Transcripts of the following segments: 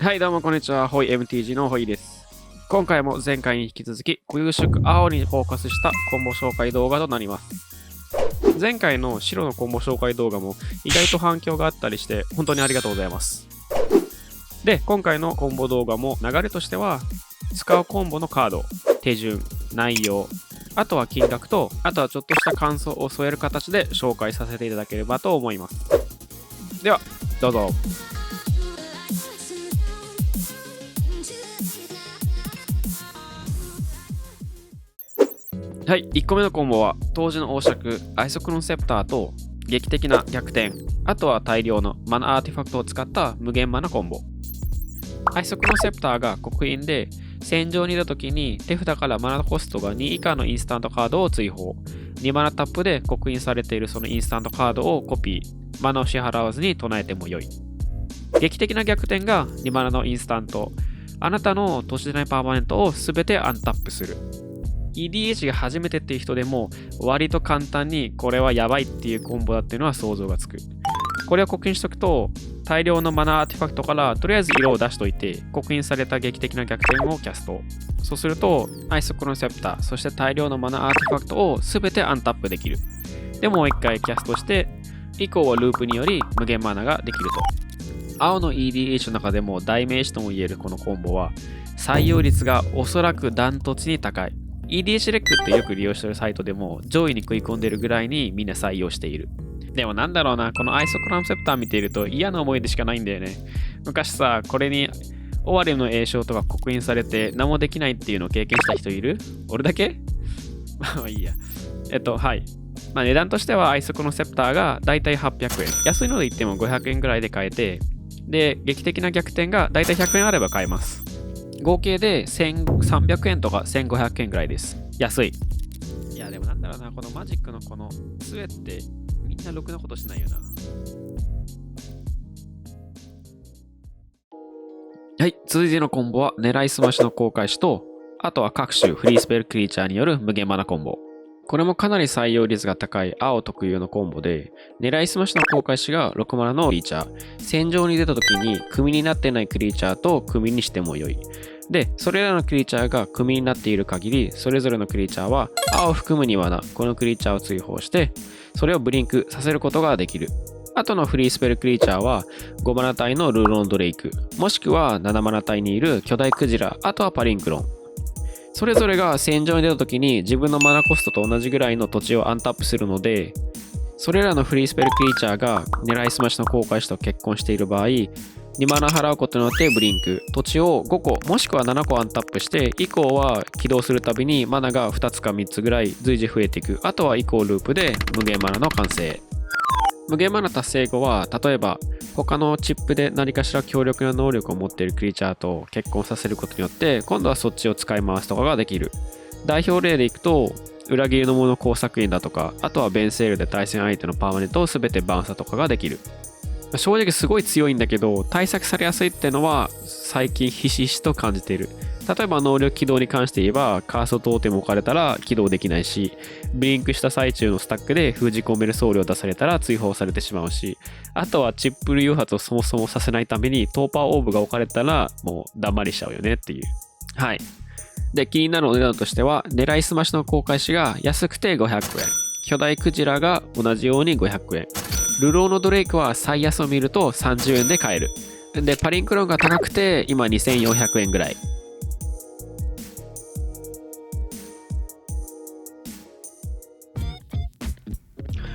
はい、どうもこんにちは。ホイ MTG のホイです。今回も前回に引き続き、固有色青にフォーカスしたコンボ紹介動画となります。前回の白のコンボ紹介動画も意外と反響があったりして、本当にありがとうございます。で、今回のコンボ動画も流れとしては、使うコンボのカード、手順、内容、あとは金額と、あとはちょっとした感想を添える形で紹介させていただければと思います。では、どうぞ。はい、1個目のコンボは当時の王爵アイソクロンセプターと劇的な逆転、あとは大量のマナアーティファクトを使った無限マナコンボ。アイソクロンセプターが刻印で戦場にいた時に手札からマナコストが2以下のインスタントカードを追放、2マナタップで刻印されているそのインスタントカードをコピー、マナを支払わずに唱えてもよい。劇的な逆転が2マナのインスタント、あなたの都市でないパーマネントを全てアンタップする。EDH が初めてっていう人でも割と簡単にこれはやばいっていうコンボだっていうのは想像がつく。これを刻印しとくと大量のマナーアーティファクトからとりあえず色を出しといて刻印された劇的な逆転をキャスト。そうするとアイソクロンセプターそして大量のマナーアーティファクトを全てアンタップできる。でもう一回キャストして以降はループにより無限マナができると。青の EDH の中でも代名詞ともいえるこのコンボは採用率がおそらくダントツに高い。EDH レックってよく利用してるサイトでも上位に食い込んでるぐらいにみんな採用している。でもなんだろうな、このアイソクロンセプター見ていると嫌な思い出しかないんだよね。昔さ、これにオワレの栄称とか刻印されて何もできないっていうのを経験した人いる？俺だけ？まあいいや。はい。値段としてはアイソクロンセプターがだいたい800円。安いので言っても500円ぐらいで買えて、で、劇的な逆転がだいたい100円あれば買えます。合計で1300円とか1500円ぐらいです。安い。いや、でもなんだろうな、このマジックのこの杖ってみんなろくなことしないよな。はい、続いてのコンボは狙いすましの公開詞と、あとは各種フリースペルクリーチャーによる無限マナコンボ。これもかなり採用率が高い青特有のコンボで、狙いすましの公開詞が6マナのクリーチャー。戦場に出た時に組になってないクリーチャーと組にしてもよい。で、それらのクリーチャーが組になっている限り、それぞれのクリーチャーは青を含む2マナ、このクリーチャーを追放して、それをブリンクさせることができる。あとのフリースペルクリーチャーは5マナ帯のルーロンドレイク、もしくは7マナ帯にいる巨大クジラ、あとはパリンクロン。それぞれが戦場に出た時に自分のマナコストと同じぐらいの土地をアンタップするので、それらのフリースペルクリーチャーが狙いすましの公開詞と結婚している場合、2マナ払うことによってブリンク、土地を5個もしくは7個アンタップして、以降は起動するたびにマナが2つか3つぐらい随時増えていく。あとは以降ループで無限マナの完成。無限マナ達成後は、例えば他のチップで何かしら強力な能力を持っているクリーチャーと結婚させることによって、今度はそっちを使い回すとかができる。代表例でいくと、裏切りの者工作員だとか、あとはベンセールで対戦相手のパーマネントを全てバンサとかができる。正直すごい強いんだけど、対策されやすいってのは最近ひしひしと感じている。例えば能力起動に関して言えば、カーストトーテム置かれたら起動できないし、ブリンクした最中のスタックで封じ込める僧侶を出されたら追放されてしまうし、あとはチップル誘発をそもそもさせないためにトーパーオーブが置かれたらもうだんまりしちゃうよねっていう。はい。で、気になるお値段としては、狙いすましの公開詞が安くて500円。巨大クジラが同じように500円。ルローのドレイクは最安を見ると30円で買える。で、パリンクロンが高くて今2400円ぐらい。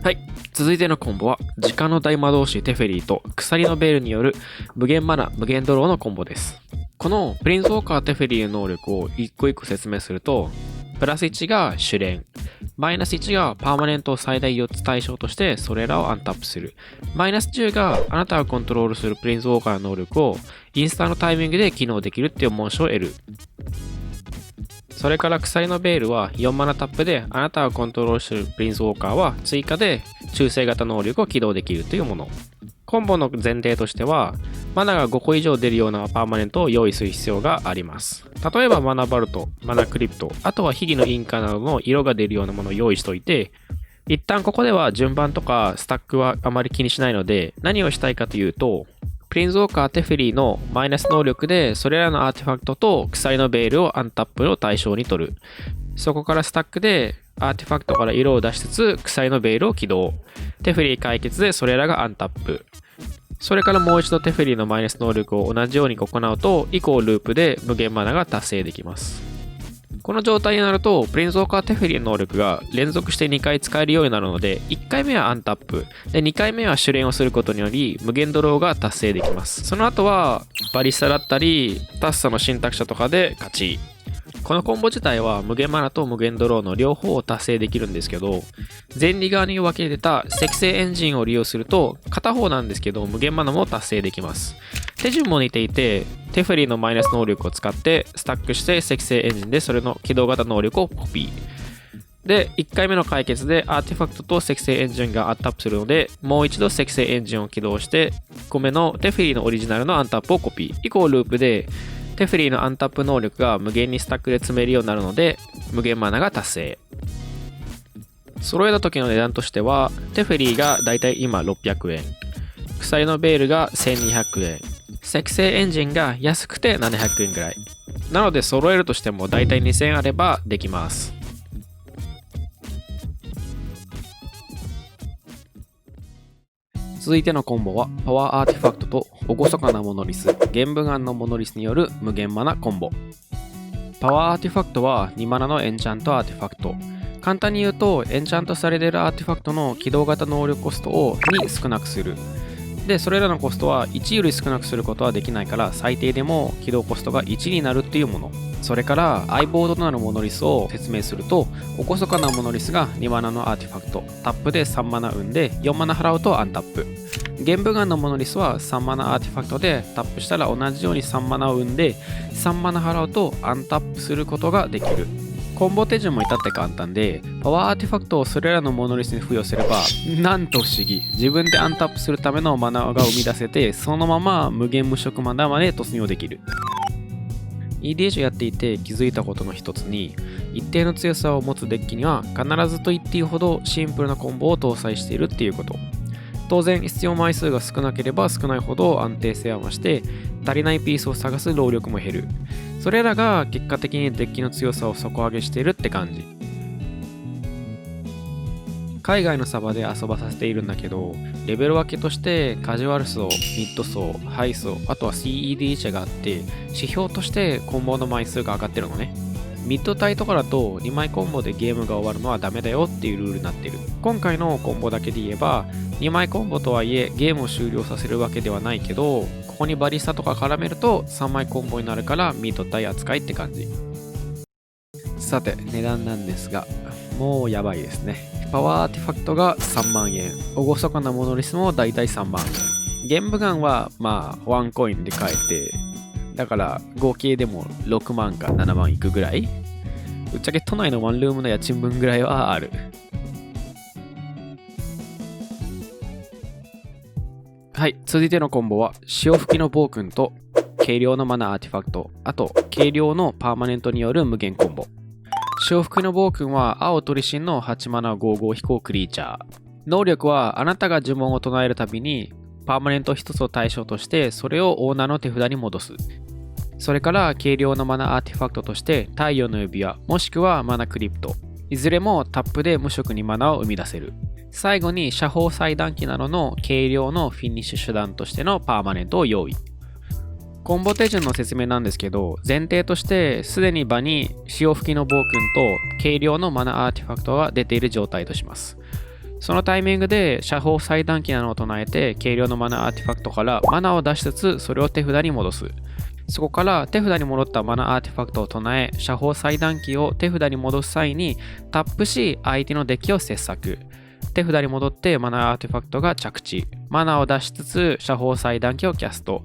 はい。続いてのコンボは、時間の大魔導士テフェリーと鎖のベールによる無限マナ、無限ドローのコンボです。このプリンスウォーカーテフェリーの能力を一個一個説明すると、プラス1が主連、マイナス1がパーマネントを最大4つ対象としてそれらをアンタップする。マイナス10があなたがコントロールするプリンスウォーカーの能力をインスタのタイミングで機能できるっていう紋章を得る。それから鎖のベールは4マナタップであなたがコントロールするプリンスウォーカーは追加で中性型能力を起動できるというもの。コンボの前提としては、マナが5個以上出るようなパーマネントを用意する必要があります。例えばマナバルト、マナクリプト、あとは秘技のインカなどの色が出るようなものを用意しておいて、一旦ここでは順番とかスタックはあまり気にしないので、何をしたいかというと、プリンズウォーカーテフェリーのマイナス能力でそれらのアーティファクトと鎖のベールをアンタップの対象に取る。そこからスタックでアーティファクトから色を出しつつ鎖のベールを起動。テフェリー解決でそれらがアンタップ。それからもう一度テフェリーのマイナス能力を同じように行うと以降ループで無限マナが達成できます。この状態になるとプリンズウォーカーテフェリーの能力が連続して2回使えるようになるので、1回目はアンタップで2回目は主連をすることにより無限ドローが達成できます。その後はバリスタだったりタッサの信託者とかで勝ち。このコンボ自体は無限マナと無限ドローの両方を達成できるんですけど、前利側に分けてた積成エンジンを利用すると片方なんですけど無限マナも達成できます。手順も似ていて、テフェリーのマイナス能力を使ってスタックして積成エンジンでそれの起動型能力をコピー。で、1回目の解決でアーティファクトと積成エンジンがアップアップするので、もう一度積成エンジンを起動して、1個目のテフェリーのオリジナルのアンタップをコピー。以降ループで、テフェリーのアンタップ能力が無限にスタックで積めるようになるので、無限マナが達成。揃えた時の値段としては、テフェリーがだいたい今600円。鎖のベールが1200円。積成エンジンが安くて700円ぐらい。なので揃えるとしてもだいたい2000円あればできます。続いてのコンボはパワーアーティファクトと厳かなモノリス、玄武岩のモノリスによる無限マナコンボ。パワーアーティファクトは2マナのエンチャントアーティファクト。簡単に言うとエンチャントされているアーティファクトの起動型能力コストを2少なくする。で、それらのコストは1より少なくすることはできないから最低でも起動コストが1になるっていうもの。それから相棒となるモノリスを説明すると、厳かなモノリスが2マナのアーティファクト、タップで3マナ運で4マナ払うとアンタップ。玄武岩のモノリスは3マナアーティファクトでタップしたら同じように3マナを生んで3マナ払うとアンタップすることができる。コンボ手順も至って簡単で、パワーアーティファクトをそれらのモノリスに付与すれば、なんと不思議、自分でアンタップするためのマナが生み出せて、そのまま無限無色マナまで突入できる。EDH をやっていて気づいたことの一つに、一定の強さを持つデッキには必ずと言っていいほどシンプルなコンボを搭載しているっていうこと。当然必要枚数が少なければ少ないほど安定性は増して、足りないピースを探す労力も減る。それらが結果的にデッキの強さを底上げしているって感じ。海外のサバで遊ばさせているんだけど、レベル分けとしてカジュアル層、ミッド層、ハイ層、あとは CED 社があって、指標としてコンボの枚数が上がってるのね。ミッド帯とかだと2枚コンボでゲームが終わるのはダメだよっていうルールになってる。今回のコンボだけで言えば、2枚コンボとはいえゲームを終了させるわけではないけど、ここにバリスタとか絡めると3枚コンボになるからミッド帯扱いって感じ。さて値段なんですが、もうやばいですね。パワーアーティファクトが3万円、厳かなモノリスもだいたい3万円。玄武岩はまあワンコインで買えて、だから合計でも6万か7万いくぐらい。ぶっちゃけ都内のワンルームの家賃分ぐらいはある。はい、続いてのコンボは潮吹きの暴君と軽量のマナアーティファクト、あと軽量のパーマネントによる無限コンボ。潮吹きの暴君は青鳥神の8マナ55飛行クリーチャー。能力はあなたが呪文を唱えるたびにパーマネント1つを対象としてそれをオーナーの手札に戻す。それから軽量のマナアーティファクトとして太陽の指輪もしくはマナクリプト、いずれもタップで無色にマナを生み出せる。最後に射砲裁断機などの軽量のフィニッシュ手段としてのパーマネントを用意。コンボ手順の説明なんですけど、前提としてすでに場に潮吹きの暴君と軽量のマナアーティファクトが出ている状態とします。そのタイミングで射砲裁断機などを唱えて軽量のマナアーティファクトからマナを出しつつそれを手札に戻す。そこから手札に戻ったマナアーティファクトを唱え、射砲裁断機を手札に戻す際にタップし相手のデッキを切削。手札に戻ってマナアーティファクトが着地。マナを出しつつ射砲裁断機をキャスト。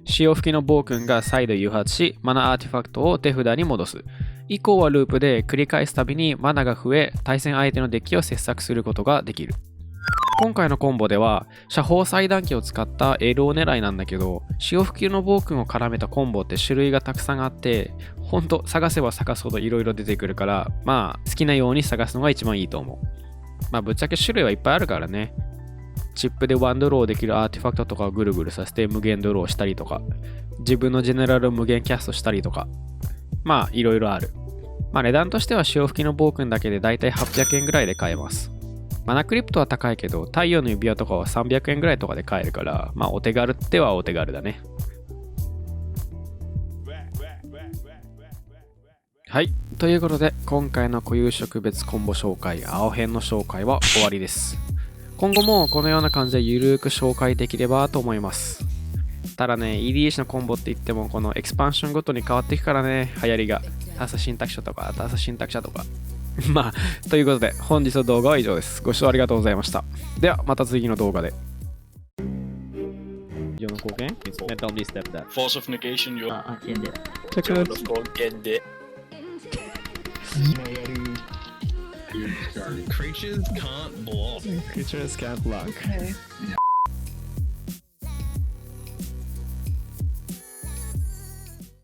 潮吹きの暴君が再度誘発し、マナアーティファクトを手札に戻す。以降はループで繰り返すたびにマナが増え、対戦相手のデッキを切削することができる。今回のコンボでは、射砲裁断機を使ったエロー狙いなんだけど、潮吹きの暴君を絡めたコンボって種類がたくさんあって、ほんと探せば探すほどいろいろ出てくるから、まあ好きなように探すのが一番いいと思う。まあぶっちゃけ種類はいっぱいあるからね。チップでワンドローできるアーティファクトとかをぐるぐるさせて無限ドローしたりとか、自分のジェネラルを無限キャストしたりとか、まあいろいろある。まあ値段としては潮吹きの暴君だけでだいたい800円ぐらいで買えます。マナクリプトは高いけど、太陽の指輪とかは300円ぐらいとかで買えるから、まあお手軽ってはお手軽だね。はい。ということで、今回の固有植物コンボ紹介、青編の紹介は終わりです。今後もこのような感じでゆるーく紹介できればと思います。ただね、EDH のコンボって言っても、このエクスパンションごとに変わっていくからね、流行りが。ターサシンタクシャとか、ターサシンタクシャとか。まあ、ということで、本日の動画は以上です。ご視聴ありがとうございました。では、また次の動画で。Yo no jugué, metal me step that. Force of negation, yo. Entiende. Check Yo it. no entiende. Creatures can't block. Creatures can't block.